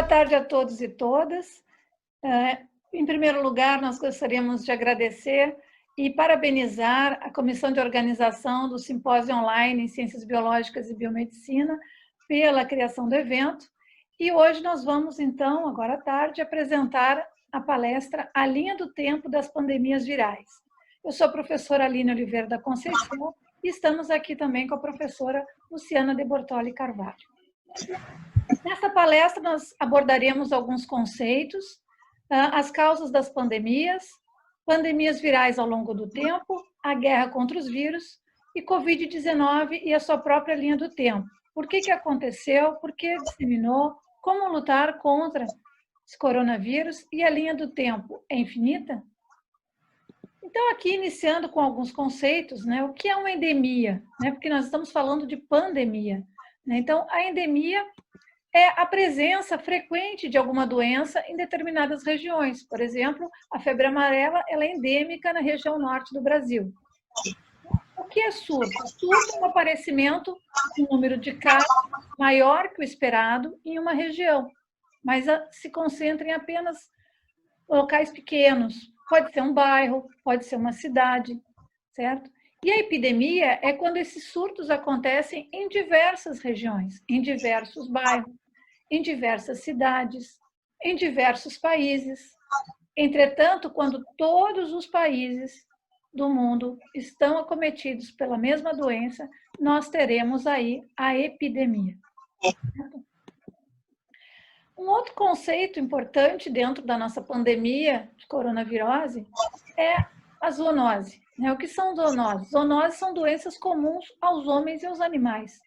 Boa tarde a todos e todas. Em primeiro lugar, nós gostaríamos de agradecer e parabenizar a Comissão de Organização do Simpósio Online em Ciências Biológicas e Biomedicina pela criação do evento. E hoje nós vamos, então, agora à tarde, apresentar a palestra A Linha do Tempo das Pandemias Virais. Eu sou a professora Aline Oliveira da Conceição e estamos aqui também com a professora Luciana de Bortoli Carvalho. Nesta palestra, nós abordaremos alguns conceitos, as causas das pandemias, pandemias virais ao longo do tempo, a guerra contra os vírus e Covid-19 e a sua própria linha do tempo. Por que aconteceu, por que disseminou, como lutar contra esse coronavírus e a linha do tempo é infinita? Então, aqui iniciando com alguns conceitos, né? O que é uma endemia? Porque nós estamos falando de pandemia. Então, a endemia é a presença frequente de alguma doença em determinadas regiões. Por exemplo, a febre amarela ela é endêmica na região norte do Brasil. O que é surto? Surto é o aparecimento de um número de casos maior que o esperado em uma região, mas se concentra em apenas locais pequenos. Pode ser um bairro, pode ser uma cidade, certo? E a epidemia é quando esses surtos acontecem em diversas regiões, em diversos bairros, em diversas cidades, em diversos países. Entretanto, quando todos os países do mundo estão acometidos pela mesma doença, nós teremos aí a epidemia. Um outro conceito importante dentro da nossa pandemia de coronavirose é a zoonose. O que são zoonoses? Zoonoses são doenças comuns aos homens e aos animais.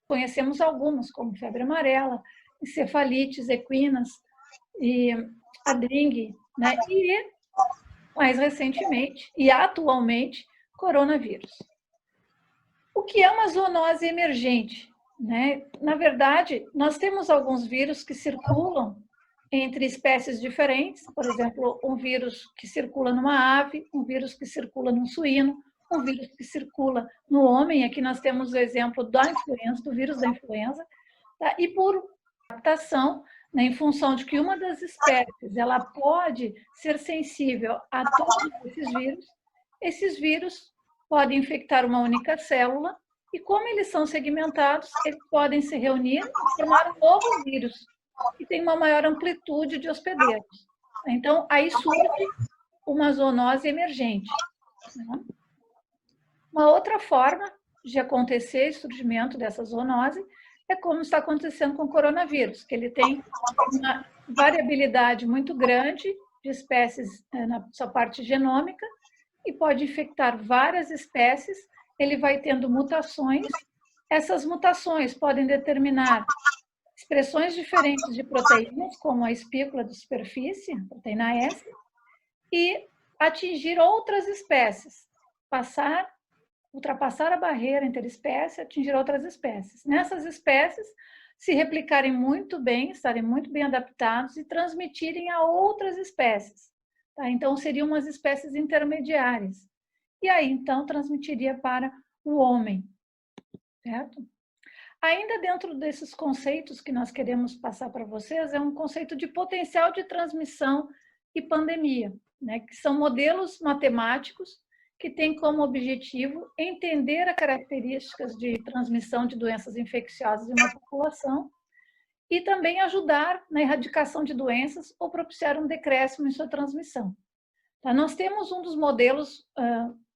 Conhecemos algumas, como febre amarela, encefalites equinas e a dengue, e mais recentemente e atualmente, coronavírus. O que é uma zoonose emergente? Na verdade, nós temos alguns vírus que circulam entre espécies diferentes, por exemplo, um vírus que circula numa ave, um vírus que circula num suíno, um vírus que circula no homem. Aqui nós temos o exemplo da influenza, do vírus da influenza, tá? E por adaptação, em função de que uma das espécies ela pode ser sensível a todos esses vírus podem infectar uma única célula e, como eles são segmentados, eles podem se reunir e formar um novo vírus, que tem uma maior amplitude de hospedeiros. Então, aí surge uma zoonose emergente. Uma outra forma de acontecer o surgimento dessa zoonose é como está acontecendo com o coronavírus, que ele tem uma variabilidade muito grande de espécies na sua parte genômica e pode infectar várias espécies. Ele vai tendo mutações. Essas mutações podem determinar expressões diferentes de proteínas, como a espícula de superfície, a proteína S, e atingir outras espécies, ultrapassar a barreira interespécie, atingir outras espécies. Nessas espécies, se replicarem muito bem, estarem muito bem adaptados e transmitirem a outras espécies. Tá? Então, seriam umas espécies intermediárias. E aí, então, transmitiria para o homem. Certo? Ainda dentro desses conceitos que nós queremos passar para vocês, é um conceito de potencial de transmissão e pandemia, que são modelos matemáticos que têm como objetivo entender as características de transmissão de doenças infecciosas em uma população e também ajudar na erradicação de doenças ou propiciar um decréscimo em sua transmissão. Tá? Nós temos um dos modelos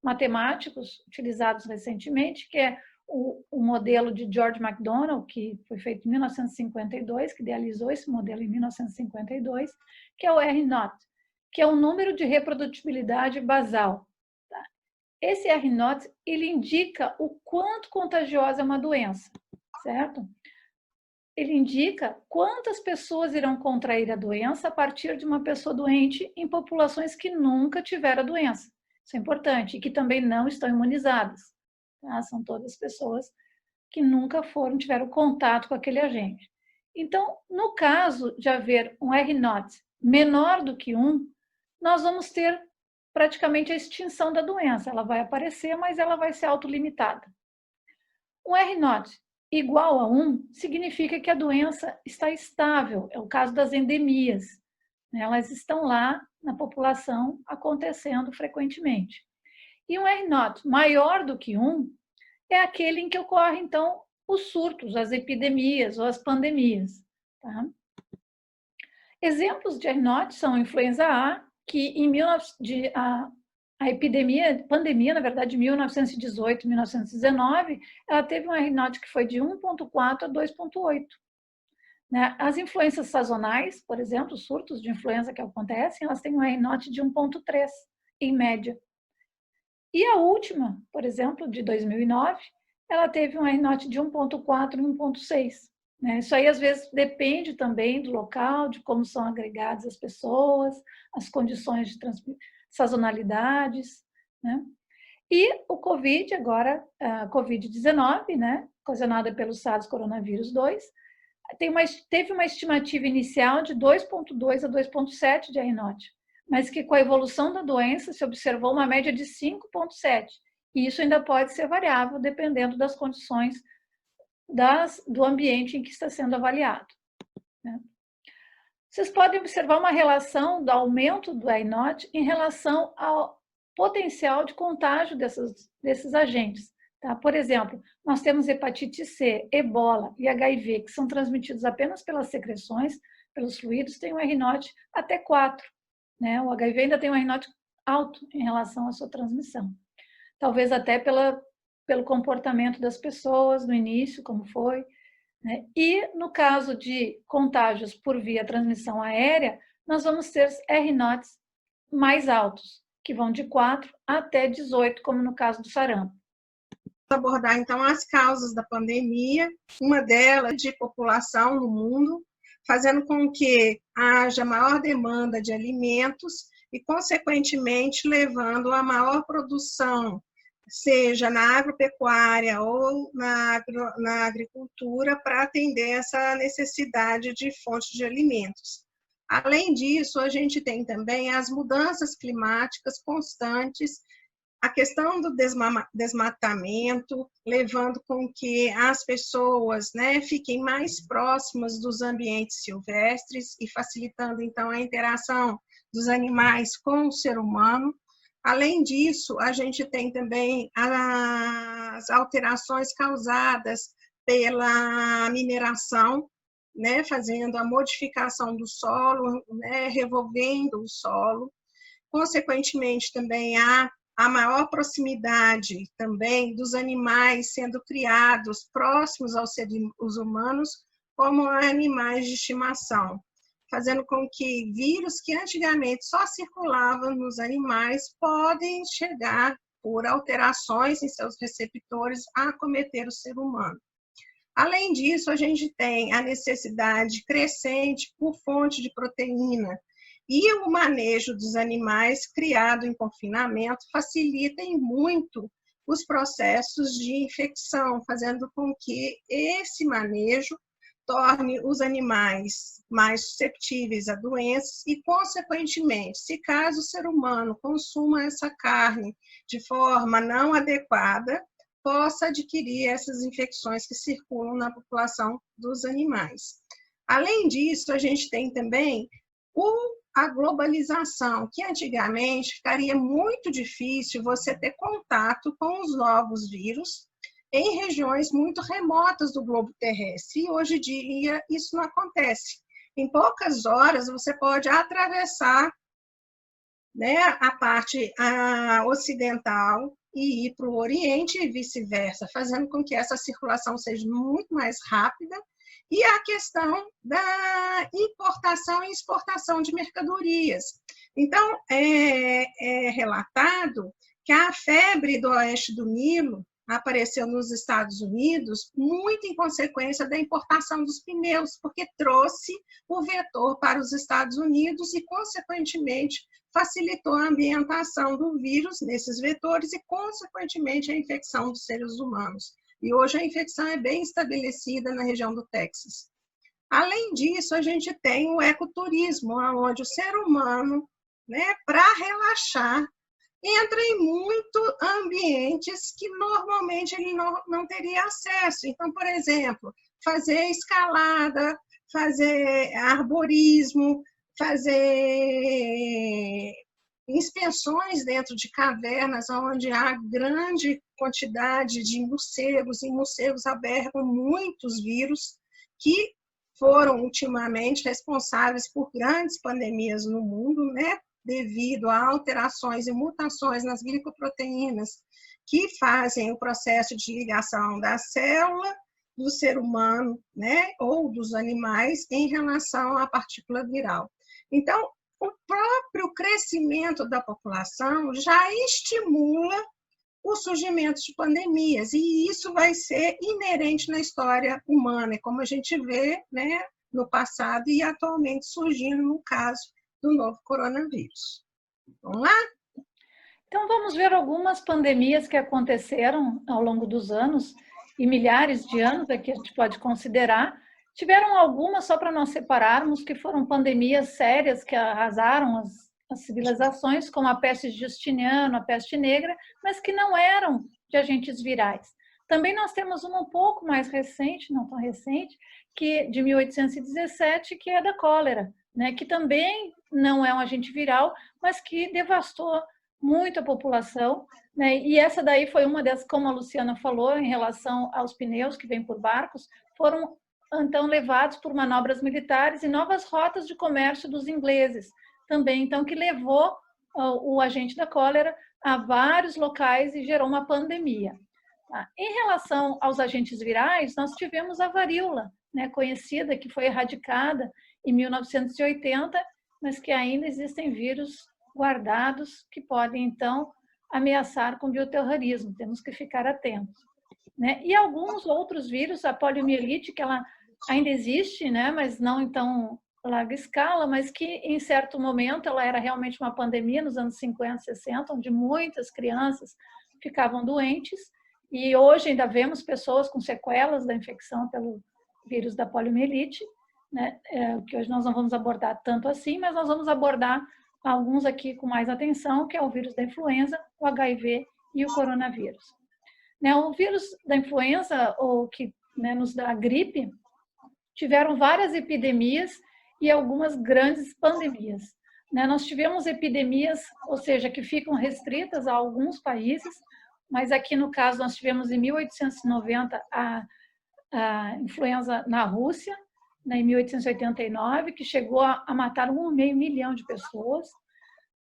matemáticos utilizados recentemente, que é o modelo de George McDonald, que foi feito em 1952, que idealizou esse modelo em 1952, que é o R0, que é o número de reprodutibilidade basal. Tá? Esse R0, ele indica o quanto contagiosa é uma doença, certo? Ele indica quantas pessoas irão contrair a doença a partir de uma pessoa doente em populações que nunca tiveram a doença. Isso é importante, e que também não estão imunizadas. Tá? São todas pessoas que nunca tiveram contato com aquele agente. Então, no caso de haver um R0 menor do que 1, nós vamos ter praticamente a extinção da doença. Ela vai aparecer, mas ela vai ser autolimitada. Um R0 igual a 1 significa que a doença está estável, é o caso das endemias. Elas estão lá na população acontecendo frequentemente. E um R0 maior do que 1 é aquele em que ocorre, então, os surtos, as epidemias ou as pandemias. Tá? Exemplos de R0 são a influenza A, que a epidemia, pandemia, na verdade, de 1918, 1919, ela teve um R0 que foi de 1,4 a 2,8. Né? As influências sazonais, por exemplo, os surtos de influenza que acontecem, elas têm um R0 de 1,3, em média. E a última, por exemplo, de 2009, ela teve um R0 de 1,4 e 1,6. Né? Isso aí, às vezes, depende também do local, de como são agregadas as pessoas, as condições de sazonalidades. Né? E o Covid, agora, a Covid-19, né? Ocasionada pelo SARS-CoV-2, teve uma estimativa inicial de 2,2 a 2,7 de R0, mas que com a evolução da doença se observou uma média de 5,7. E isso ainda pode ser variável, dependendo das condições do ambiente em que está sendo avaliado. Né? Vocês podem observar uma relação do aumento do R0 em relação ao potencial de contágio desses agentes. Tá? Por exemplo, nós temos hepatite C, ebola e HIV, que são transmitidos apenas pelas secreções, pelos fluidos, tem um R0 até 4. Né? O HIV ainda tem um R0 alto em relação à sua transmissão. Talvez até pelo comportamento das pessoas no início, como foi. Né? E no caso de contágios por via transmissão aérea, nós vamos ter R0 mais altos, que vão de 4 até 18, como no caso do sarampo. Abordar, então, as causas da pandemia, uma delas de população no mundo, fazendo com que haja maior demanda de alimentos e, consequentemente, levando a maior produção, seja na agropecuária ou na agricultura, para atender essa necessidade de fontes de alimentos. Além disso, a gente tem também as mudanças climáticas constantes, a questão do desmatamento, levando com que as pessoas, né, fiquem mais próximas dos ambientes silvestres e facilitando, então, a interação dos animais com o ser humano. Além disso, a gente tem também as alterações causadas pela mineração, né, fazendo a modificação do solo, né, revolvendo o solo. Consequentemente, também há a maior proximidade também dos animais sendo criados próximos aos seres humanos como animais de estimação, fazendo com que vírus que antigamente só circulavam nos animais podem chegar, por alterações em seus receptores, a acometer o ser humano. Além disso, a gente tem a necessidade crescente por fonte de proteína, e o manejo dos animais criado em confinamento facilita muito os processos de infecção, fazendo com que esse manejo torne os animais mais susceptíveis a doenças e, consequentemente, se caso o ser humano consuma essa carne de forma não adequada, possa adquirir essas infecções que circulam na população dos animais. Além disso, a gente tem também a globalização, que antigamente ficaria muito difícil você ter contato com os novos vírus em regiões muito remotas do globo terrestre. E hoje em dia isso não acontece. Em poucas horas você pode atravessar, né, a parte ocidental e ir para o Oriente e vice-versa, fazendo com que essa circulação seja muito mais rápida. E a questão da importação e exportação de mercadorias. Então, é relatado que a febre do oeste do Nilo apareceu nos Estados Unidos muito em consequência da importação dos pneus, porque trouxe o vetor para os Estados Unidos e, consequentemente, facilitou a ambientação do vírus nesses vetores e, consequentemente, a infecção dos seres humanos. E hoje a infecção é bem estabelecida na região do Texas. Além disso, a gente tem o ecoturismo, onde o ser humano, né, para relaxar, entra em muito ambientes que normalmente ele não teria acesso. Então, por exemplo, fazer escalada, fazer arborismo, fazer inspeções dentro de cavernas, onde há grande quantidade de morcegos, e morcegos albergam muitos vírus que foram ultimamente responsáveis por grandes pandemias no mundo, né? Devido a alterações e mutações nas glicoproteínas que fazem o processo de ligação da célula do ser humano, né, ou dos animais em relação à partícula viral. Então, o próprio crescimento da população já estimula o surgimento de pandemias, e isso vai ser inerente na história humana, como a gente vê, né, no passado e atualmente surgindo no caso do novo coronavírus. Vamos lá? Então, vamos ver algumas pandemias que aconteceram ao longo dos anos, e milhares de anos aqui a gente pode considerar. Tiveram algumas, só para nós separarmos, que foram pandemias sérias que arrasaram as civilizações, como a peste de Justiniano, a peste negra, mas que não eram de agentes virais. Também nós temos uma um pouco mais recente, não tão recente, que de 1817, que é da cólera, né, que também não é um agente viral, mas que devastou muito a população, né? E essa daí foi uma das, como a Luciana falou, em relação aos pneus que vêm por barcos, foram então levados por manobras militares e novas rotas de comércio dos ingleses, também, então, que levou o agente da cólera a vários locais e gerou uma pandemia. Em relação aos agentes virais, nós tivemos a varíola, né, conhecida, que foi erradicada em 1980, mas que ainda existem vírus guardados que podem, então, ameaçar com bioterrorismo. Temos que ficar atentos, né? E alguns outros vírus, a poliomielite, que ela ainda existe, né, mas não em tão larga escala, mas que em certo momento ela era realmente uma pandemia nos anos 50, 60, onde muitas crianças ficavam doentes, e hoje ainda vemos pessoas com sequelas da infecção pelo vírus da poliomielite, né, que hoje nós não vamos abordar tanto assim, mas nós vamos abordar alguns aqui com mais atenção, que é o vírus da influenza, o HIV e o coronavírus. Né, o vírus da influenza, ou que, né, nos dá gripe, tiveram várias epidemias e algumas grandes pandemias. Né, nós tivemos epidemias, ou seja, que ficam restritas a alguns países, mas aqui no caso nós tivemos em 1890 a influenza na Rússia, em 1889, que chegou a matar 1,5 milhão de pessoas.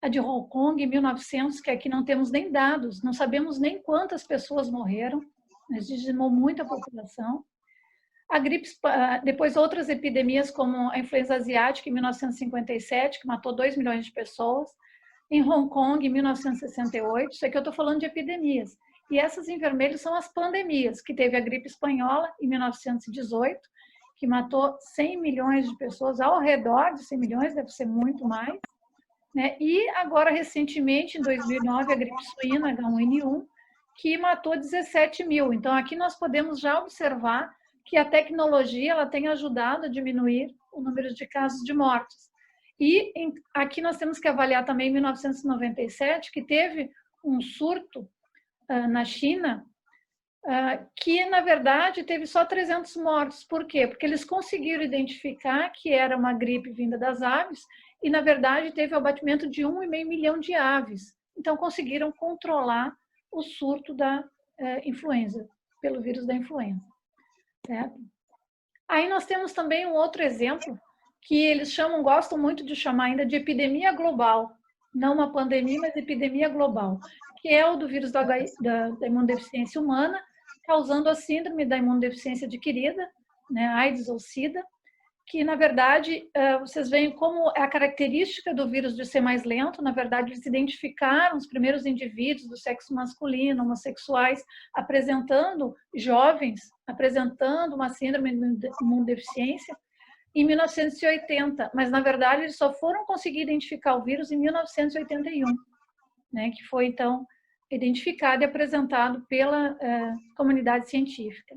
A de Hong Kong, em 1900, que aqui não temos nem dados, não sabemos nem quantas pessoas morreram, mas dizimou muito a população. A gripe, depois outras epidemias, como a influenza asiática, em 1957, que matou 2 milhões de pessoas. Em Hong Kong, em 1968, isso aqui eu estou falando de epidemias. E essas em vermelho são as pandemias, que teve a gripe espanhola, em 1918, que matou 100 milhões de pessoas, ao redor de 100 milhões, deve ser muito mais. Né? E agora, recentemente, em 2009, a gripe suína H1N1, que matou 17 mil. Então, aqui nós podemos já observar que a tecnologia ela tem ajudado a diminuir o número de casos de mortes. E aqui nós temos que avaliar também 1997, que teve um surto na China, que, na verdade, teve só 300 mortos. Por quê? Porque eles conseguiram identificar que era uma gripe vinda das aves e, na verdade, teve o abatimento de 1,5 milhão de aves. Então, conseguiram controlar o surto da influenza, pelo vírus da influenza. Certo? Aí nós temos também um outro exemplo, que eles gostam muito de chamar ainda de epidemia global. Não uma pandemia, mas epidemia global, que é o do vírus da imunodeficiência humana, causando a síndrome da imunodeficiência adquirida, né, AIDS ou SIDA, que, na verdade, vocês veem como é a característica do vírus de ser mais lento. Na verdade, eles identificaram os primeiros indivíduos do sexo masculino, homossexuais, jovens, apresentando uma síndrome de imunodeficiência em 1980, mas, na verdade, eles só foram conseguir identificar o vírus em 1981, né, que foi, então, identificado e apresentado pela comunidade científica.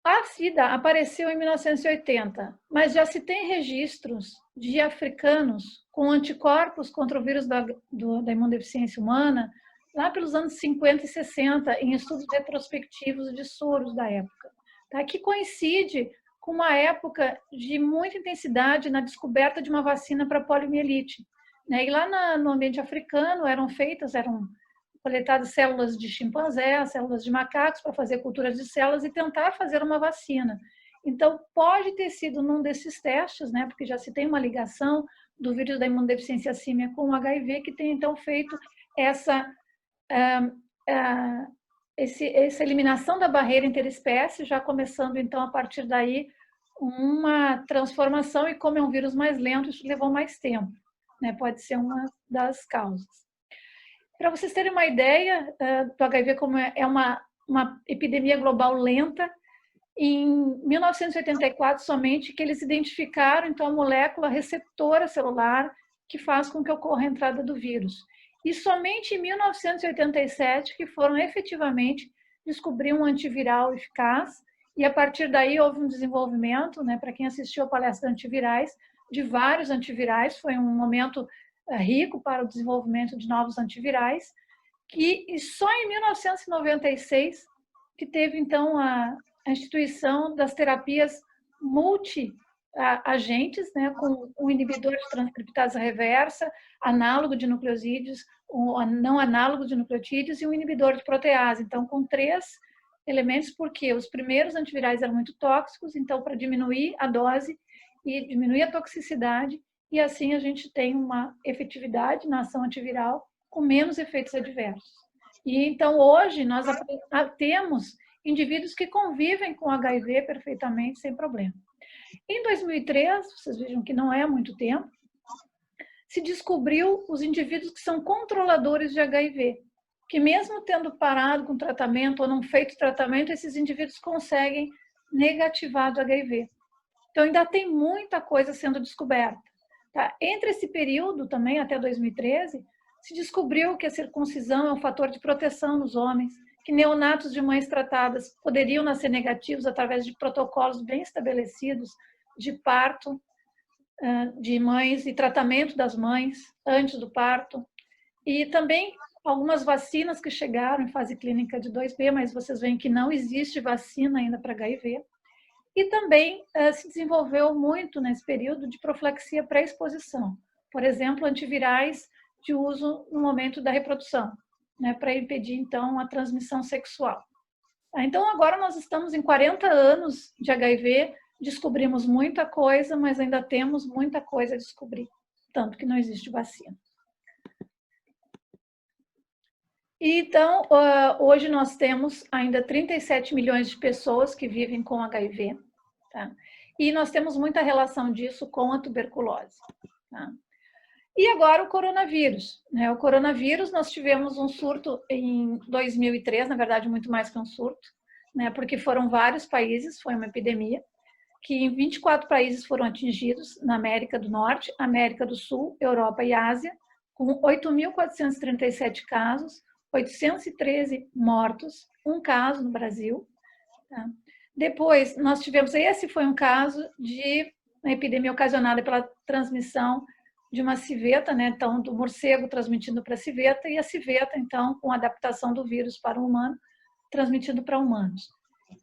A SIDA apareceu em 1980, mas já se tem registros de africanos com anticorpos contra o vírus da imunodeficiência humana lá pelos anos 50 e 60, em estudos retrospectivos de soros da época, tá? Que coincide com uma época de muita intensidade na descoberta de uma vacina para poliomielite, né? E lá no ambiente africano eram coletadas células de chimpanzé, células de macacos, para fazer culturas de células e tentar fazer uma vacina. Então, pode ter sido num desses testes, né, porque já se tem uma ligação do vírus da imunodeficiência símia com o HIV, que tem, então, feito essa eliminação da barreira interespécie, já começando, então, a partir daí, uma transformação, e como é um vírus mais lento, isso levou mais tempo, né, pode ser uma das causas. Para vocês terem uma ideia do HIV, como é uma epidemia global lenta, em 1984 somente que eles identificaram então a molécula receptora celular que faz com que ocorra a entrada do vírus. E somente em 1987 que foram efetivamente descobrir um antiviral eficaz, e a partir daí houve um desenvolvimento, né, para quem assistiu a palestra de antivirais, de vários antivirais, foi um momento rico para o desenvolvimento de novos antivirais, e só em 1996 que teve, então, a instituição das terapias multi-agentes, né, com um inibidor de transcriptase reversa, análogo de nucleosídeos, ou não análogo de nucleotídeos, e um inibidor de protease. Então, com 3 elementos, porque os primeiros antivirais eram muito tóxicos, então, para diminuir a dose e diminuir a toxicidade, e assim a gente tem uma efetividade na ação antiviral com menos efeitos adversos. E então hoje nós temos indivíduos que convivem com HIV perfeitamente, sem problema. Em 2003, vocês vejam que não é há muito tempo, se descobriu os indivíduos que são controladores de HIV, que mesmo tendo parado com tratamento ou não feito tratamento, esses indivíduos conseguem negativar do HIV. Então ainda tem muita coisa sendo descoberta. Tá? Entre esse período também, até 2013, se descobriu que a circuncisão é um fator de proteção nos homens, que neonatos de mães tratadas poderiam nascer negativos através de protocolos bem estabelecidos de parto de mães e tratamento das mães antes do parto. E também algumas vacinas que chegaram em fase clínica de 2B, mas vocês veem que não existe vacina ainda para HIV. E também se desenvolveu muito nesse período de profilaxia pré-exposição. Por exemplo, antivirais de uso no momento da reprodução, né, para impedir, então, a transmissão sexual. Então, agora nós estamos em 40 anos de HIV, descobrimos muita coisa, mas ainda temos muita coisa a descobrir, tanto que não existe vacina. Então, hoje nós temos ainda 37 milhões de pessoas que vivem com HIV, tá? E nós temos muita relação disso com a tuberculose, tá? E agora o coronavírus, né? O coronavírus, nós tivemos um surto em 2003, na verdade muito mais que um surto, né? Porque foram vários países, foi uma epidemia, que em 24 países foram atingidos, na América do Norte, América do Sul, Europa e Ásia, com 8.437 casos, 813 mortos, um caso no Brasil. Tá? Depois, nós tivemos, esse foi um caso de uma epidemia ocasionada pela transmissão de uma civeta, né? Então, do morcego transmitindo para a civeta, e a civeta, então, com adaptação do vírus para o humano, transmitindo para humanos.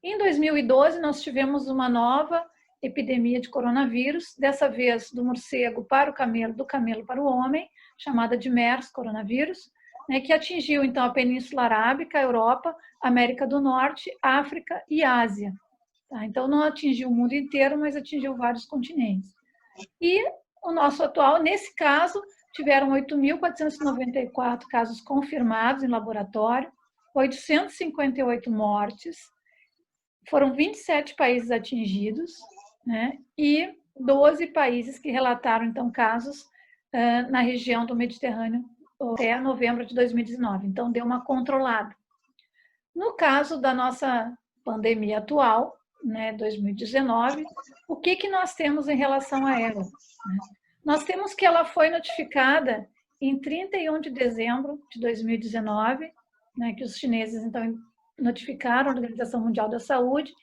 Em 2012, nós tivemos uma nova epidemia de coronavírus, dessa vez do morcego para o camelo, do camelo para o homem, chamada de MERS coronavírus, né, que atingiu, então, a Península Arábica, a Europa, América do Norte, África e Ásia. Tá? Então, não atingiu o mundo inteiro, mas atingiu vários continentes. E o nosso atual, nesse caso, tiveram 8.494 casos confirmados em laboratório, 858 mortes, foram 27 países atingidos, né, e 12 países que relataram, então, casos na região do Mediterrâneo até novembro de 2019. Então, deu uma controlada. No caso da nossa pandemia atual, né, 2019, o que nós temos em relação a ela? Nós temos que ela foi notificada em 31 de dezembro de 2019, né, que os chineses, então, notificaram a Organização Mundial da Saúde,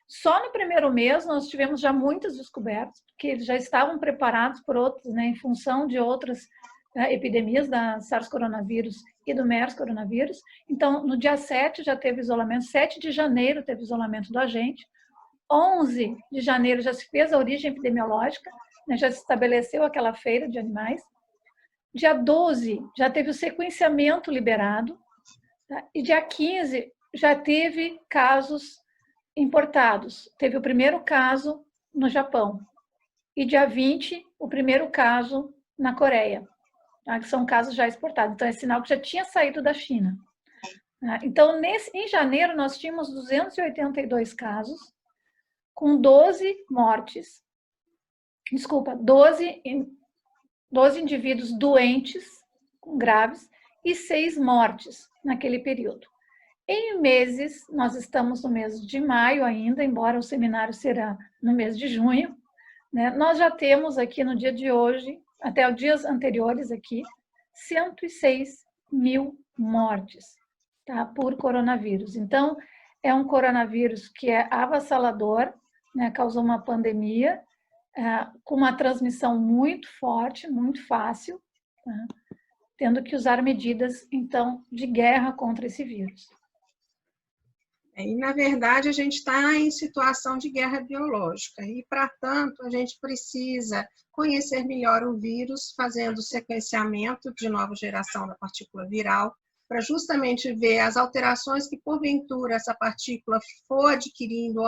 Só no primeiro mês nós tivemos já muitas descobertas, porque eles já estavam preparados por outros, né, em função de outras epidemias da SARS-coronavírus e do MERS-coronavírus. Então, no dia 7 já teve isolamento, 7 de janeiro teve isolamento do agente, 11 de janeiro já se fez a origem epidemiológica, né, já se estabeleceu aquela feira de animais. Dia 12 já teve o sequenciamento liberado, tá? E dia 15 já teve casos importados. Teve o primeiro caso no Japão. E dia 20, o primeiro caso na Coreia, tá? Que são casos já exportados. Então, é sinal que já tinha saído da China. Tá? Então, em janeiro, nós tínhamos 282 casos, com 12 mortes. Desculpa, 12 indivíduos doentes, graves, e 6 mortes naquele período. Em meses, nós estamos no mês de maio ainda, embora o seminário será no mês de junho, né? Nós já temos aqui no dia de hoje, até os dias anteriores aqui, 106 mil mortes, tá? Por coronavírus. Então, é um coronavírus que é avassalador, né? Causou uma pandemia, com uma transmissão muito forte, muito fácil, tá? Tendo que usar medidas, então, de guerra contra esse vírus. E, na verdade, a gente está em situação de guerra biológica e, para tanto, a gente precisa conhecer melhor o vírus, fazendo sequenciamento de nova geração da partícula viral, para justamente ver as alterações que, porventura, essa partícula for adquirindo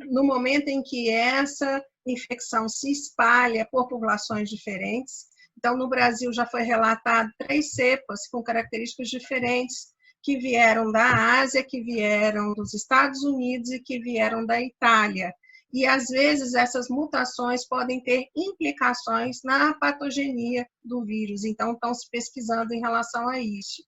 no momento em que essa infecção se espalha por populações diferentes. Então, no Brasil já foi relatado 3 cepas com características diferentes, que vieram da Ásia, que vieram dos Estados Unidos e que vieram da Itália. E, às vezes, essas mutações podem ter implicações na patogenia do vírus. Então, estão se pesquisando em relação a isso.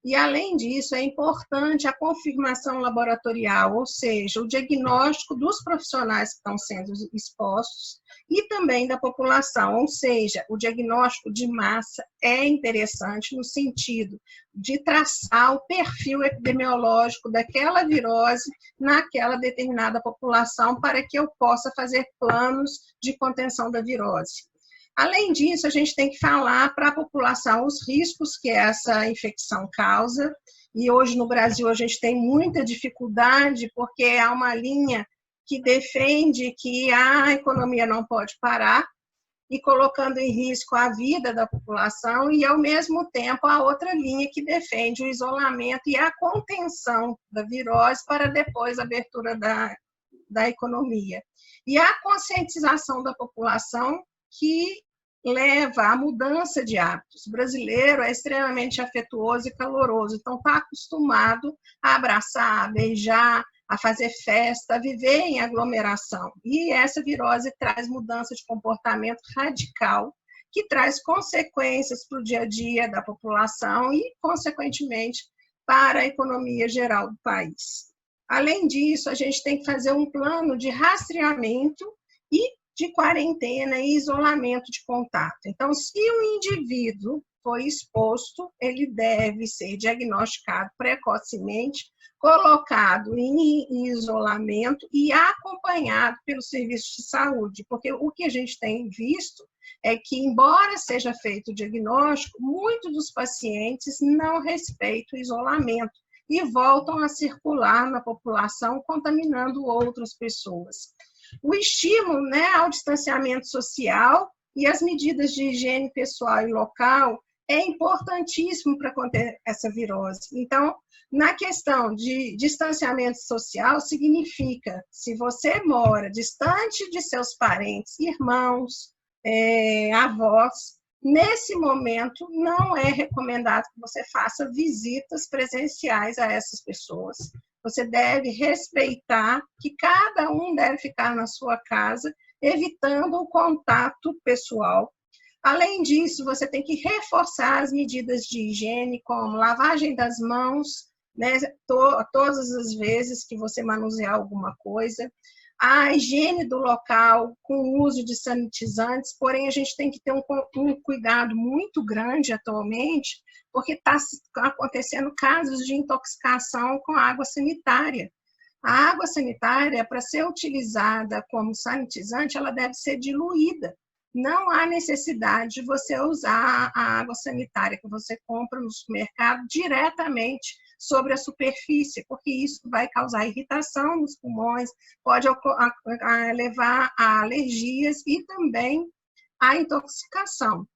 E, além disso, é importante a confirmação laboratorial, ou seja, o diagnóstico dos profissionais que estão sendo expostos e também da população, ou seja, o diagnóstico de massa é interessante no sentido de traçar o perfil epidemiológico daquela virose naquela determinada população para que eu possa fazer planos de contenção da virose. Além disso, a gente tem que falar para a população os riscos que essa infecção causa, e hoje no Brasil a gente tem muita dificuldade, porque há uma linha que defende que a economia não pode parar, e colocando em risco a vida da população, e ao mesmo tempo a outra linha que defende o isolamento e a contenção da virose para depois a abertura da economia. E a conscientização da população que leva à mudança de hábitos. O brasileiro é extremamente afetuoso e caloroso, então está acostumado a abraçar, a beijar, a fazer festa, a viver em aglomeração. E essa virose traz mudança de comportamento radical, que traz consequências para o dia a dia da população e, consequentemente, para a economia geral do país. Além disso, a gente tem que fazer um plano de rastreamento e de quarentena e isolamento de contato. Então, se o indivíduo foi exposto, ele deve ser diagnosticado precocemente, colocado em isolamento e acompanhado pelo serviço de saúde, porque o que a gente tem visto é que, embora seja feito o diagnóstico, muitos dos pacientes não respeitam o isolamento e voltam a circular na população, contaminando outras pessoas. O estímulo, né, ao distanciamento social e as medidas de higiene pessoal e local é importantíssimo para conter essa virose. Então, na questão de distanciamento social, significa, se você mora distante de seus parentes, irmãos, avós, nesse momento não é recomendado que você faça visitas presenciais a essas pessoas. Você deve respeitar que cada um deve ficar na sua casa, evitando o contato pessoal. Além disso, você tem que reforçar as medidas de higiene, como lavagem das mãos, né, todas as vezes que você manusear alguma coisa. A higiene do local, com o uso de sanitizantes, porém a gente tem que ter um cuidado muito grande atualmente, porque está acontecendo casos de intoxicação com água sanitária. A água sanitária, para ser utilizada como sanitizante, ela deve ser diluída. Não há necessidade de você usar a água sanitária que você compra no supermercado diretamente sobre a superfície, porque isso vai causar irritação nos pulmões, pode levar a alergias e também a intoxicação.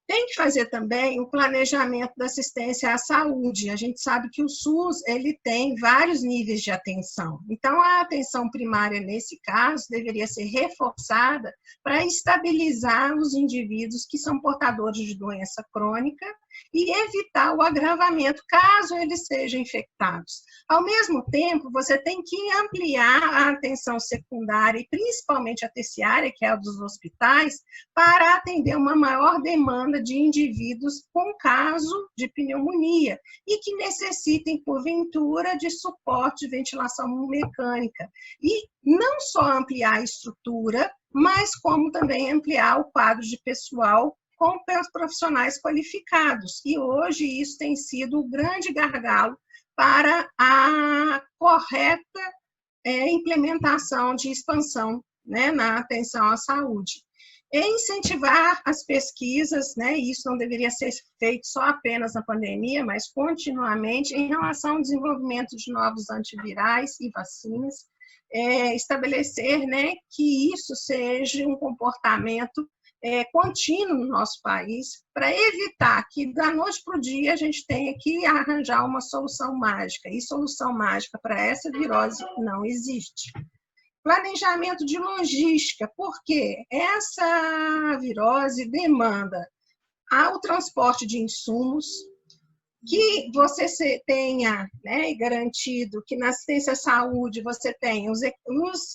Tem que fazer também o planejamento da assistência à saúde. A gente sabe que o SUS ele tem vários níveis de atenção. Então, a atenção primária, nesse caso, deveria ser reforçada para estabilizar os indivíduos que são portadores de doença crônica e evitar o agravamento caso eles sejam infectados. Ao mesmo tempo, você tem que ampliar a atenção secundária e principalmente a terciária, que é a dos hospitais, para atender uma maior demanda de indivíduos com caso de pneumonia e que necessitem, porventura, de suporte de ventilação mecânica. E não só ampliar a estrutura, mas como também ampliar o quadro de pessoal com profissionais qualificados. E hoje isso tem sido o grande gargalo para a correta implementação de expansão, né, na atenção à saúde. E incentivar as pesquisas, né, isso não deveria ser feito só apenas na pandemia, mas continuamente, em relação ao desenvolvimento de novos antivirais e vacinas, estabelecer, né, que isso seja um comportamento contínuo no nosso país, para evitar que da noite para o dia a gente tenha que arranjar uma solução mágica. E solução mágica para essa virose não existe. Planejamento de logística, porque essa virose demanda o transporte de insumos, que você tenha, né, garantido que na assistência à saúde você tenha os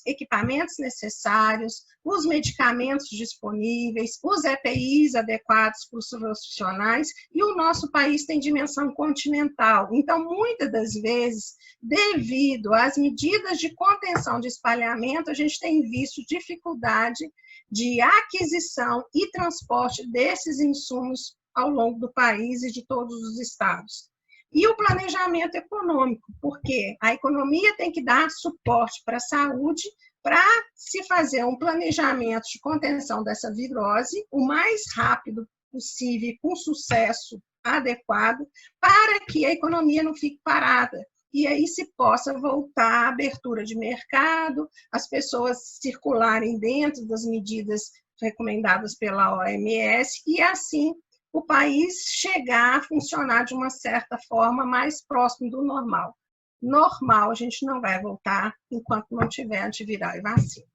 equipamentos necessários, os medicamentos disponíveis, os EPIs adequados para os profissionais, e o nosso país tem dimensão continental. Então, muitas das vezes, devido às medidas de contenção de espalhamento, a gente tem visto dificuldade de aquisição e transporte desses insumos ao longo do país e de todos os estados. E o planejamento econômico, porque a economia tem que dar suporte para a saúde, para se fazer um planejamento de contenção dessa virose o mais rápido possível, com sucesso adequado, para que a economia não fique parada. E aí se possa voltar à abertura de mercado, as pessoas circularem dentro das medidas recomendadas pela OMS, e assim o país chegar a funcionar de uma certa forma mais próximo do normal. Normal a gente não vai voltar enquanto não tiver antiviral e vacina.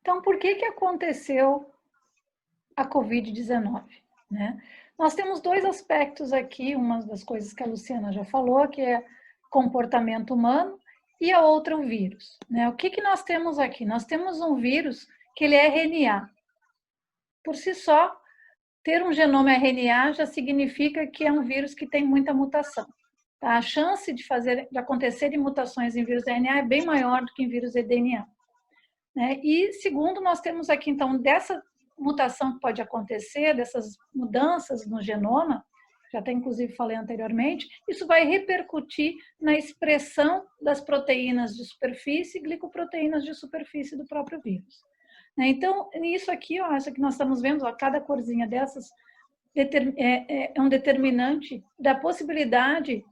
Então, por que aconteceu a Covid-19? Né? Nós temos dois aspectos aqui, uma das coisas que a Luciana já falou, que é comportamento humano, e a outra o vírus. Né? O que nós temos aqui? Nós temos um vírus que ele é RNA. Por si só, ter um genoma RNA já significa que é um vírus que tem muita mutação. Tá? A chance de acontecerem mutações em vírus RNA é bem maior do que em vírus DNA. Né? E segundo, nós temos aqui, então, dessa mutação que pode acontecer, dessas mudanças no genoma, já até inclusive falei anteriormente, isso vai repercutir na expressão das proteínas de superfície e glicoproteínas de superfície do próprio vírus. Então, isso aqui, ó, essa que nós estamos vendo, ó, cada corzinha dessas é um determinante da possibilidade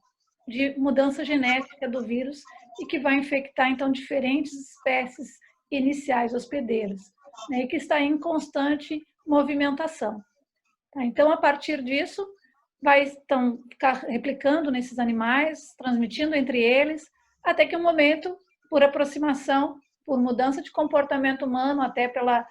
de mudança genética do vírus e que vai infectar, então, diferentes espécies iniciais hospedeiras, né, e que está em constante movimentação. Tá? Então, a partir disso, vai então, ficar replicando nesses animais, transmitindo entre eles, até que um momento, por aproximação, por mudança de comportamento humano, até pela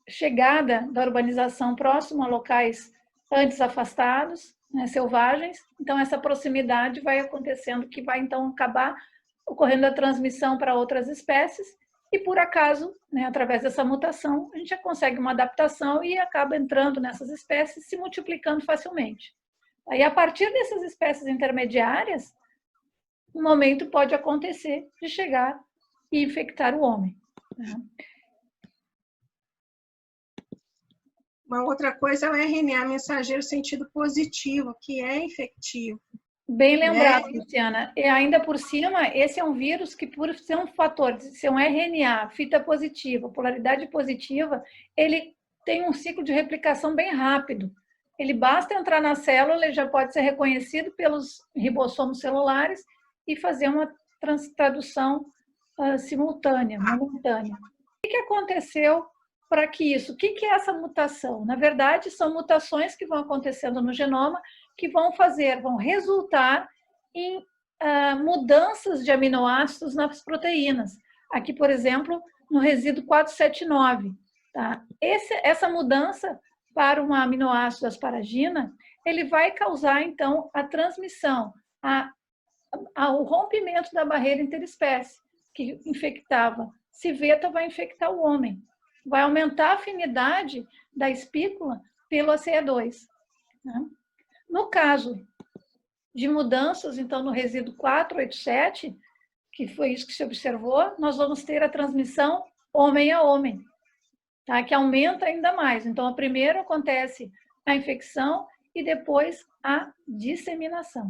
chegada da urbanização próximo a locais antes afastados, né, selvagens. Então, essa proximidade vai acontecendo, que vai, então, acabar ocorrendo a transmissão para outras espécies, e, por acaso, né, através dessa mutação, a gente já consegue uma adaptação e acaba entrando nessas espécies, se multiplicando facilmente. Aí, a partir dessas espécies intermediárias, um momento pode acontecer de chegar e infectar o homem. Uma outra coisa é o RNA mensageiro sentido positivo, que é infectivo. Bem lembrado, né? Luciana. E ainda por cima, esse é um vírus que, por ser um fator, ser um RNA, fita positiva, polaridade positiva, ele tem um ciclo de replicação bem rápido. Ele basta entrar na célula, ele já pode ser reconhecido pelos ribossomos celulares e fazer uma tradução simultânea, momentânea. O que aconteceu para que isso? O que é essa mutação? Na verdade, são mutações que vão acontecendo no genoma que vão resultar em mudanças de aminoácidos nas proteínas. Aqui, por exemplo, no resíduo 479. Tá? Essa mudança para um aminoácido asparagina, ele vai causar, então, a transmissão, o rompimento da barreira interespécie, que infectava civeta, vai infectar o homem. Vai aumentar a afinidade da espícula pelo ACE2. Né? No caso de mudanças, então, no resíduo 487, que foi isso que se observou, nós vamos ter a transmissão homem a homem, tá? Que aumenta ainda mais. Então, primeiro acontece a infecção e depois a disseminação.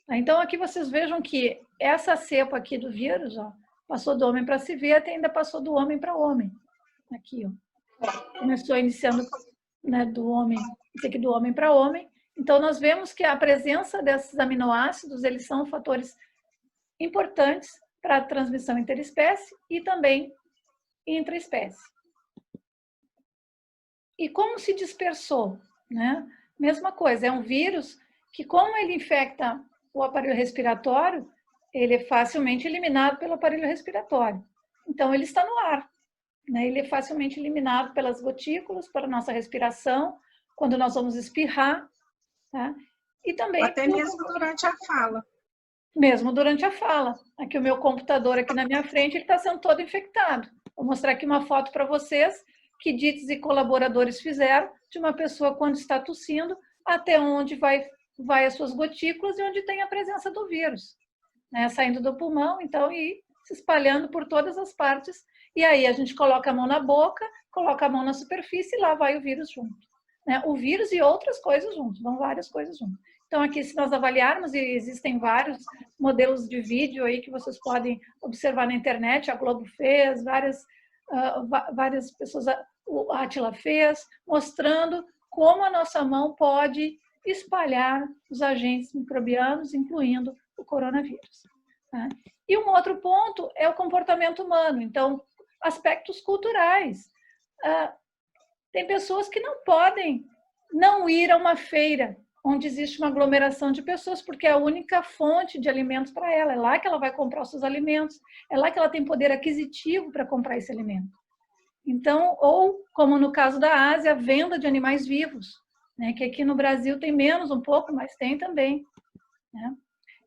Tá? Então, aqui vocês vejam que essa cepa aqui do vírus, ó, passou do homem para civeta e ainda passou do homem para homem. Aqui, ó. Começou iniciando, né, do homem, esse aqui do homem para homem. Então, nós vemos que a presença desses aminoácidos, eles são fatores importantes para a transmissão interespécie e também intraespécie. E como se dispersou? Né? Mesma coisa, é um vírus que, como ele infecta o aparelho respiratório, ele é facilmente eliminado pelo aparelho respiratório. Então, ele está no ar. Né? Ele é facilmente eliminado pelas gotículas, para a nossa respiração, quando nós vamos espirrar. Tá? E também até mesmo durante a fala. Mesmo durante a fala. Aqui o meu computador aqui na minha frente, ele está sendo todo infectado. Vou mostrar aqui uma foto para vocês que Dites e colaboradores fizeram de uma pessoa quando está tossindo, até onde vai as suas gotículas e onde tem a presença do vírus. Né? Saindo do pulmão, então, e se espalhando por todas as partes. E aí a gente coloca a mão na boca, coloca a mão na superfície e lá vai o vírus junto. Né? O vírus e outras coisas juntos, vão várias coisas juntas. Então, aqui, se nós avaliarmos, e existem vários modelos de vídeo aí que vocês podem observar na internet, a Globo fez, várias pessoas, a Átila fez, mostrando como a nossa mão pode espalhar os agentes microbianos, incluindo o coronavírus. Tá? E um outro ponto é o comportamento humano. Então, aspectos culturais. Tem pessoas que não podem não ir a uma feira onde existe uma aglomeração de pessoas, porque é a única fonte de alimentos para ela. É lá que ela vai comprar os seus alimentos, é lá que ela tem poder aquisitivo para comprar esse alimento. Então, ou, como no caso da Ásia, a venda de animais vivos, né, que aqui no Brasil tem menos um pouco, mas tem também. Né?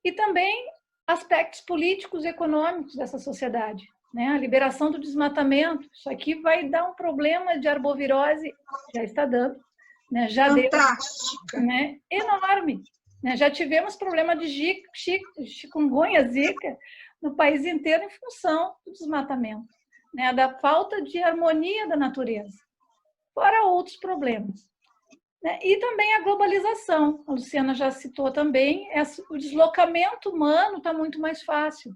E também aspectos políticos e econômicos dessa sociedade. Né? A liberação do desmatamento, isso aqui vai dar um problema de arbovirose, já está dando, né? Já deu, né? Enorme. Né? Já tivemos problema de chikungunya, zika, no país inteiro em função do desmatamento, né? Da falta de harmonia da natureza, fora outros problemas. Né? E também a globalização, a Luciana já citou também, o deslocamento humano está muito mais fácil.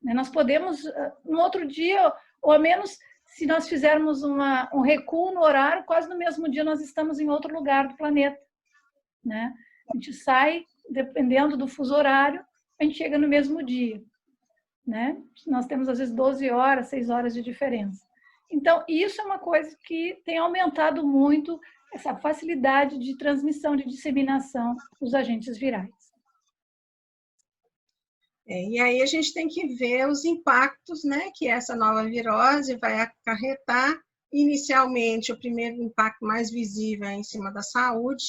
Nós podemos, no outro dia, ou ao menos se nós fizermos um recuo no horário, quase no mesmo dia nós estamos em outro lugar do planeta. Né? A gente sai, dependendo do fuso horário, a gente chega no mesmo dia. Né? Nós temos, às vezes, 12 horas, 6 horas de diferença. Então, isso é uma coisa que tem aumentado muito essa facilidade de transmissão, de disseminação dos agentes virais. E aí a gente tem que ver os impactos, né, que essa nova virose vai acarretar. Inicialmente, o primeiro impacto mais visível é em cima da saúde,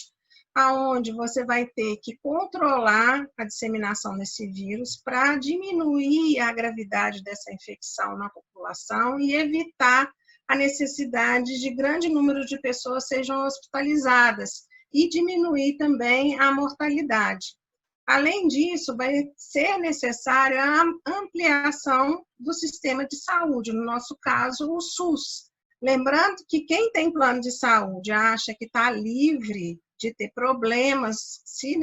aonde você vai ter que controlar a disseminação desse vírus para diminuir a gravidade dessa infecção na população e evitar a necessidade de grande número de pessoas sejam hospitalizadas e diminuir também a mortalidade. Além disso, vai ser necessária a ampliação do sistema de saúde, no nosso caso, o SUS. Lembrando que quem tem plano de saúde acha que está livre de ter problemas, se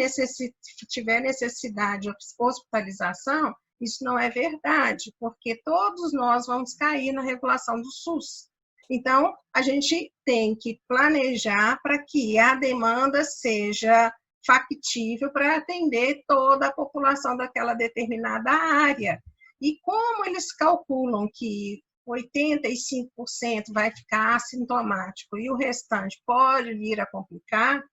tiver necessidade de hospitalização, isso não é verdade, porque todos nós vamos cair na regulação do SUS. Então, a gente tem que planejar para que a demanda seja factível para atender toda a população daquela determinada área. E como eles calculam que 85% vai ficar assintomático e o restante pode vir a complicar,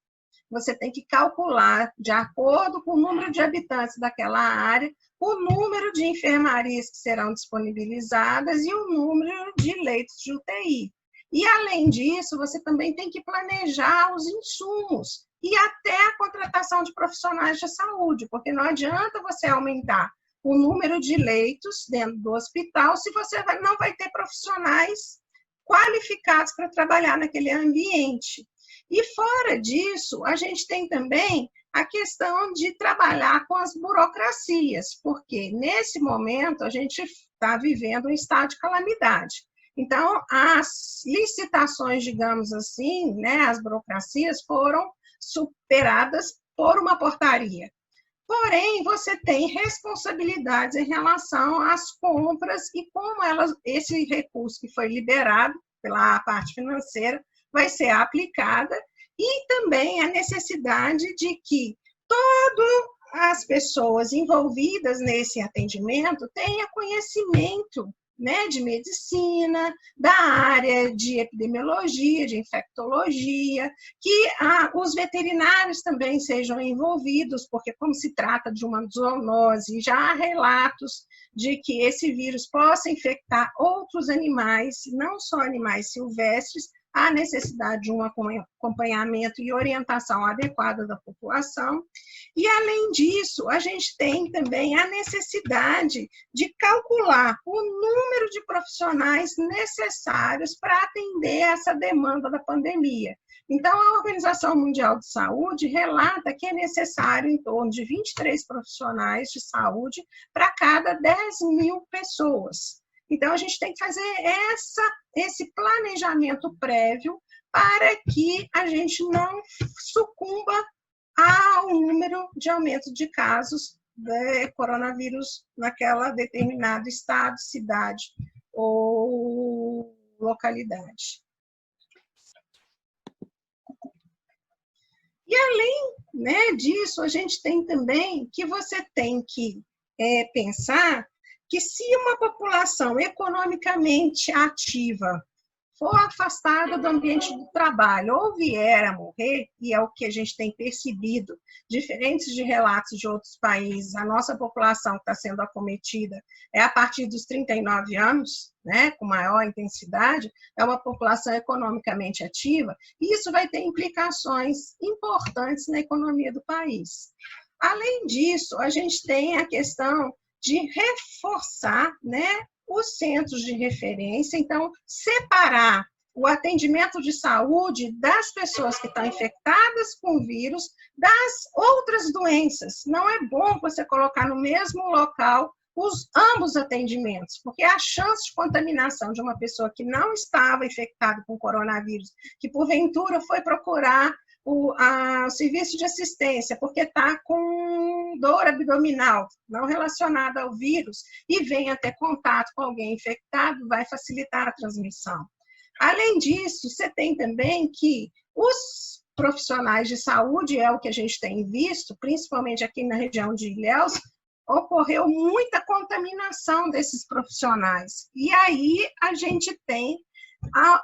você tem que calcular, de acordo com o número de habitantes daquela área, o número de enfermarias que serão disponibilizadas e o número de leitos de UTI. E, além disso, você também tem que planejar os insumos e até a contratação de profissionais de saúde, porque não adianta você aumentar o número de leitos dentro do hospital se você não vai ter profissionais qualificados para trabalhar naquele ambiente. E, fora disso, a gente tem também a questão de trabalhar com as burocracias, porque, nesse momento, a gente está vivendo um estado de calamidade. Então, as licitações, digamos assim, né, as burocracias foram superadas por uma portaria. Porém, você tem responsabilidades em relação às compras e como esse recurso que foi liberado pela parte financeira vai ser aplicada, e também a necessidade de que todas as pessoas envolvidas nesse atendimento tenham conhecimento, né, de medicina, da área de epidemiologia, de infectologia, que os veterinários também sejam envolvidos, porque como se trata de uma zoonose, já há relatos de que esse vírus possa infectar outros animais, não só animais silvestres, há necessidade de um acompanhamento e orientação adequada da população. E, além disso, a gente tem também a necessidade de calcular o número de profissionais necessários para atender essa demanda da pandemia. Então, a Organização Mundial de Saúde relata que é necessário em torno de 23 profissionais de saúde para cada 10.000 pessoas. Então, a gente tem que fazer esse planejamento prévio para que a gente não sucumba ao número de aumento de casos de coronavírus naquela determinado estado, cidade ou localidade. E, além, né, disso, a gente tem também que você tem que pensar que se uma população economicamente ativa for afastada do ambiente do trabalho ou vier a morrer, e é o que a gente tem percebido, diferentes de relatos de outros países, a nossa população que está sendo acometida é a partir dos 39 anos, né, com maior intensidade, é uma população economicamente ativa, e isso vai ter implicações importantes na economia do país. Além disso, a gente tem a questão de reforçar, né, os centros de referência, então, separar o atendimento de saúde das pessoas que estão infectadas com o vírus das outras doenças. Não é bom você colocar no mesmo local ambos atendimentos, porque a chance de contaminação de uma pessoa que não estava infectada com coronavírus, que porventura foi procurar o serviço de assistência, porque está com dor abdominal, não relacionada ao vírus, e vem a ter contato com alguém infectado, vai facilitar a transmissão. Além disso, você tem também que os profissionais de saúde, é o que a gente tem visto, principalmente aqui na região de Ilhéus, ocorreu muita contaminação desses profissionais. E aí a gente tem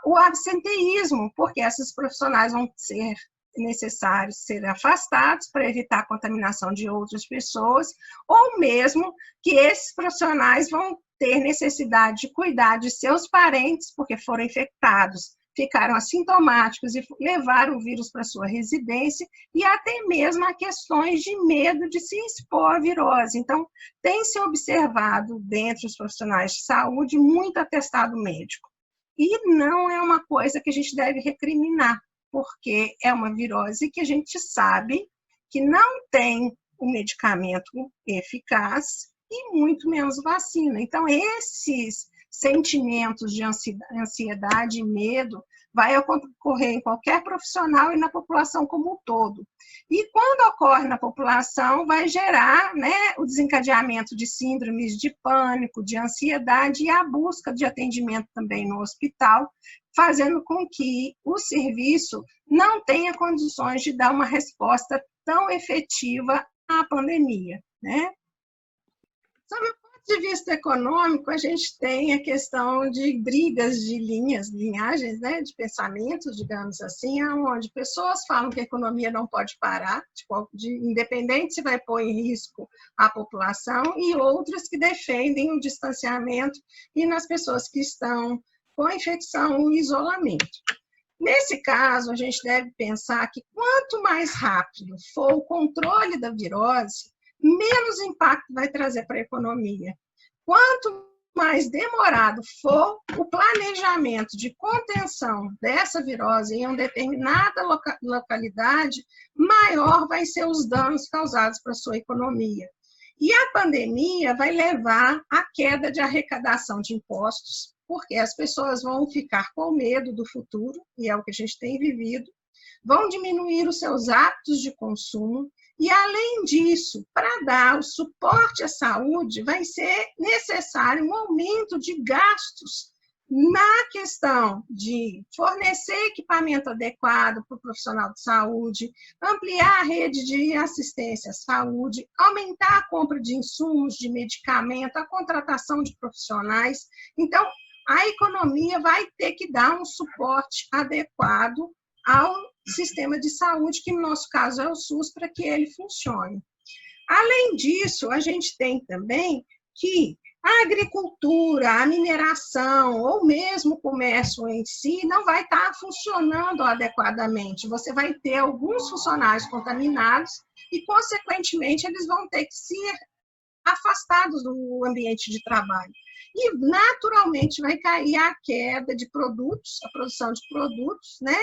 o absenteísmo, porque esses profissionais vão ser necessários ser afastados para evitar a contaminação de outras pessoas, ou mesmo que esses profissionais vão ter necessidade de cuidar de seus parentes, porque foram infectados, ficaram assintomáticos e levaram o vírus para sua residência, e até mesmo a questões de medo de se expor à virose. Então, tem se observado, dentre os profissionais de saúde, muito atestado médico. E não é uma coisa que a gente deve recriminar, porque é uma virose que a gente sabe que não tem um medicamento eficaz e muito menos vacina. Então, esses sentimentos de ansiedade e medo vai ocorrer em qualquer profissional e na população como um todo. E quando ocorre na população, vai gerar, né, o desencadeamento de síndromes de pânico, de ansiedade e a busca de atendimento também no hospital, fazendo com que o serviço não tenha condições de dar uma resposta tão efetiva à pandemia, né? Sob o ponto de vista econômico, a gente tem a questão de brigas de linhagens, né, de pensamentos, digamos assim, onde pessoas falam que a economia não pode parar, independente se vai pôr em risco a população, e outras que defendem o distanciamento e nas pessoas que estão com a infecção, o isolamento. Nesse caso, a gente deve pensar que quanto mais rápido for o controle da virose, menos impacto vai trazer para a economia. Quanto mais demorado for o planejamento de contenção dessa virose em uma determinada localidade, maior vai ser os danos causados para a sua economia. E a pandemia vai levar à queda de arrecadação de impostos, porque as pessoas vão ficar com medo do futuro, e é o que a gente tem vivido, vão diminuir os seus hábitos de consumo, e, além disso, para dar o suporte à saúde, vai ser necessário um aumento de gastos na questão de fornecer equipamento adequado para o profissional de saúde, ampliar a rede de assistência à saúde, aumentar a compra de insumos, de medicamento, a contratação de profissionais. Então, a economia vai ter que dar um suporte adequado ao sistema de saúde, que no nosso caso é o SUS, para que ele funcione. Além disso, a gente tem também que a agricultura, a mineração, ou mesmo o comércio em si, não vai estar funcionando adequadamente. Você vai ter alguns funcionários contaminados e, consequentemente, eles vão ter que ser afastados do ambiente de trabalho. E, naturalmente, vai cair a queda de produtos, a produção de produtos, né?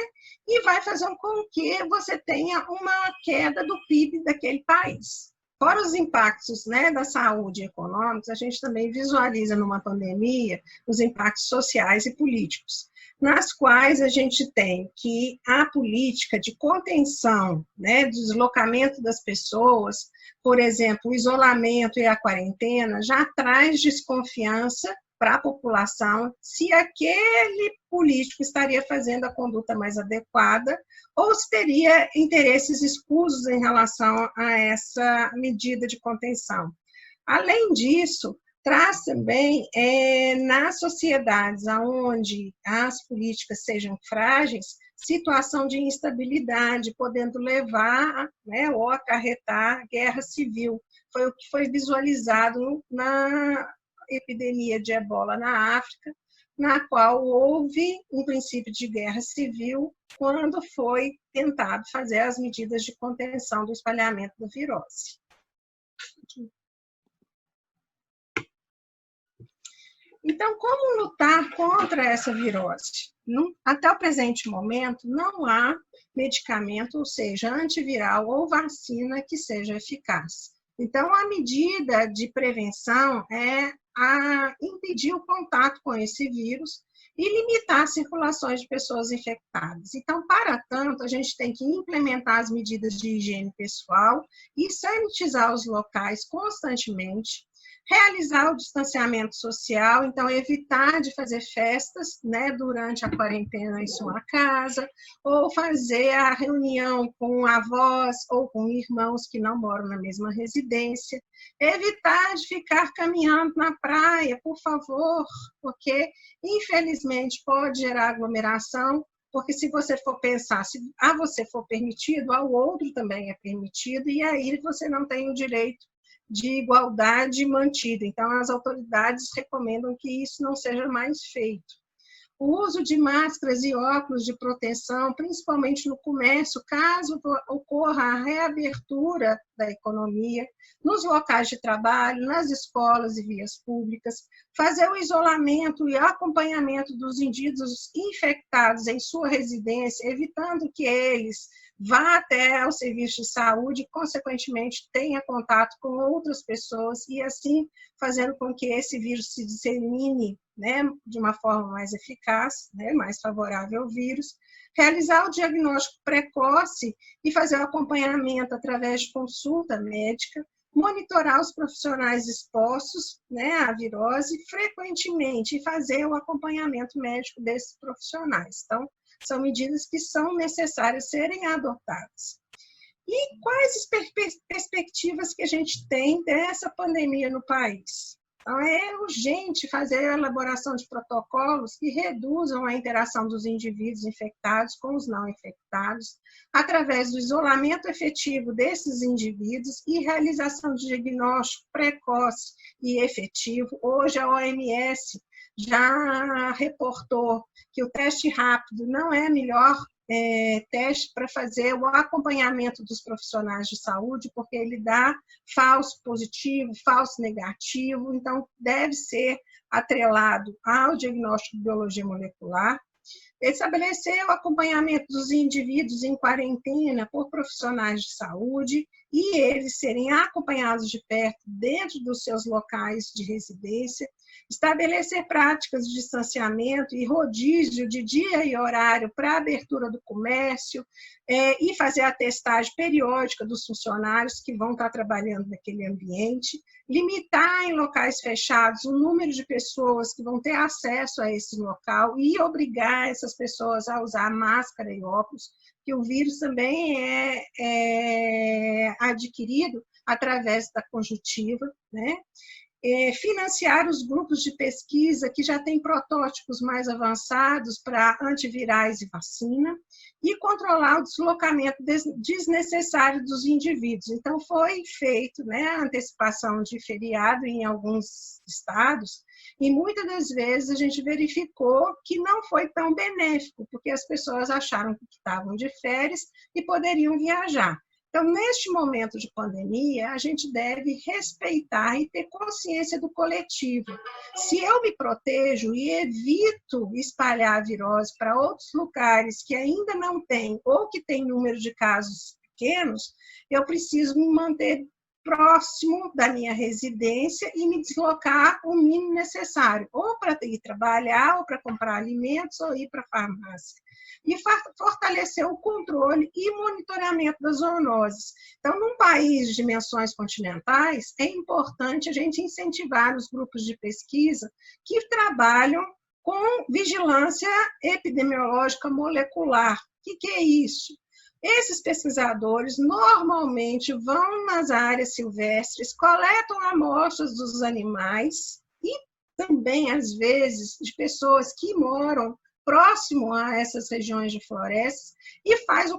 E vai fazer com que você tenha uma queda do PIB daquele país. Fora os impactos, né, da saúde e econômicos, a gente também visualiza numa pandemia os impactos sociais e políticos, nas quais a gente tem que a política de contenção, né, deslocamento das pessoas, por exemplo, o isolamento e a quarentena, já traz desconfiança para a população se aquele político estaria fazendo a conduta mais adequada ou se teria interesses escusos em relação a essa medida de contenção. Além disso, traz também, nas sociedades onde as políticas sejam frágeis, situação de instabilidade, podendo levar, né, ou acarretar guerra civil. Foi o que foi visualizado na epidemia de ebola na África, na qual houve um princípio de guerra civil quando foi tentado fazer as medidas de contenção do espalhamento da virose. Então, como lutar contra essa virose? Até o presente momento, não há medicamento, ou seja, antiviral ou vacina que seja eficaz. Então, a medida de prevenção é a impedir o contato com esse vírus e limitar as circulações de pessoas infectadas. Então, para tanto, a gente tem que implementar as medidas de higiene pessoal e sanitizar os locais constantemente, realizar o distanciamento social, então evitar de fazer festas, né, durante a quarentena em sua casa, ou fazer a reunião com avós ou com irmãos que não moram na mesma residência, evitar de ficar caminhando na praia, por favor, porque infelizmente pode gerar aglomeração, porque se você for pensar, se a você for permitido, ao outro também é permitido, e aí você não tem o direito de igualdade mantida. Então, as autoridades recomendam que isso não seja mais feito. O uso de máscaras e óculos de proteção, principalmente no comércio, caso ocorra a reabertura da economia, nos locais de trabalho, nas escolas e vias públicas, fazer o isolamento e acompanhamento dos indivíduos infectados em sua residência, evitando que eles vá até o serviço de saúde e, consequentemente, tenha contato com outras pessoas e, assim, fazendo com que esse vírus se dissemine, né, de uma forma mais eficaz, né, mais favorável ao vírus, realizar o diagnóstico precoce e fazer o acompanhamento através de consulta médica, monitorar os profissionais expostos, né, à virose frequentemente e fazer o acompanhamento médico desses profissionais. Então, são medidas que são necessárias serem adotadas. E quais as perspectivas que a gente tem dessa pandemia no país? Então, é urgente fazer a elaboração de protocolos que reduzam a interação dos indivíduos infectados com os não infectados, através do isolamento efetivo desses indivíduos e realização de diagnóstico precoce e efetivo. Hoje, a OMS já reportou que o teste rápido não é melhor teste para fazer o acompanhamento dos profissionais de saúde, porque ele dá falso positivo, falso negativo, então deve ser atrelado ao diagnóstico de biologia molecular. Estabelecer o acompanhamento dos indivíduos em quarentena por profissionais de saúde e eles serem acompanhados de perto dentro dos seus locais de residência. Estabelecer práticas de distanciamento e rodízio de dia e horário para a abertura do comércio e fazer a testagem periódica dos funcionários que vão estar trabalhando naquele ambiente. Limitar em locais fechados o número de pessoas que vão ter acesso a esse local e obrigar essas pessoas a usar máscara e óculos, que o vírus também é adquirido através da conjuntiva, né? Financiar os grupos de pesquisa que já têm protótipos mais avançados para antivirais e vacina e controlar o deslocamento desnecessário dos indivíduos. Então, foi feito, né, a antecipação de feriado em alguns estados e muitas das vezes a gente verificou que não foi tão benéfico, porque as pessoas acharam que estavam de férias e poderiam viajar. Então, neste momento de pandemia, a gente deve respeitar e ter consciência do coletivo. Se eu me protejo e evito espalhar a virose para outros lugares que ainda não têm ou que têm número de casos pequenos, eu preciso me manter próximo da minha residência e me deslocar o mínimo necessário, ou para ir trabalhar, ou para comprar alimentos, ou ir para a farmácia. E fortalecer o controle e monitoramento das zoonoses. Então, num país de dimensões continentais, é importante a gente incentivar os grupos de pesquisa que trabalham com vigilância epidemiológica molecular. O que é isso? Esses pesquisadores normalmente vão nas áreas silvestres, coletam amostras dos animais e também, às vezes, de pessoas que moram próximo a essas regiões de florestas e faz o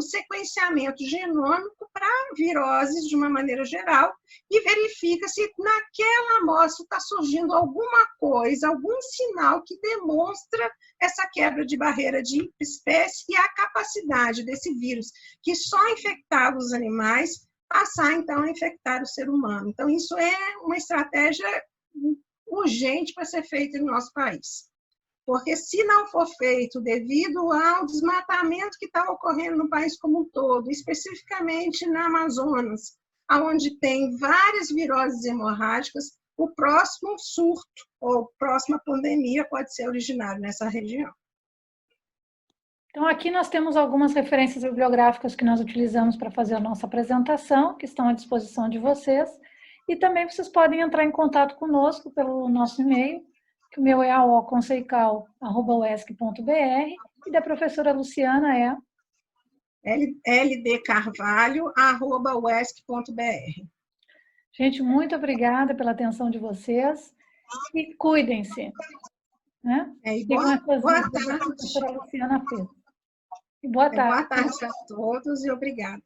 sequenciamento genômico para viroses de uma maneira geral e verifica se naquela amostra está surgindo alguma coisa, algum sinal que demonstra essa quebra de barreira de espécie e a capacidade desse vírus, que só infectava os animais, passar então a infectar o ser humano. Então, isso é uma estratégia urgente para ser feita no nosso país. Porque se não for feito devido ao desmatamento que está ocorrendo no país como um todo, especificamente na Amazonas, onde tem várias viroses hemorrágicas, o próximo surto ou próxima pandemia pode ser originário nessa região. Então, aqui nós temos algumas referências bibliográficas que nós utilizamos para fazer a nossa apresentação, que estão à disposição de vocês, e também vocês podem entrar em contato conosco pelo nosso e-mail, que o meu é aoconseical@uesc.br e da professora Luciana é ldcarvalho@uesc.br. Gente, muito obrigada pela atenção de vocês e cuidem-se. Né? Boa tarde. A professora Luciana fez. E boa tarde. Boa tarde a todos e obrigada.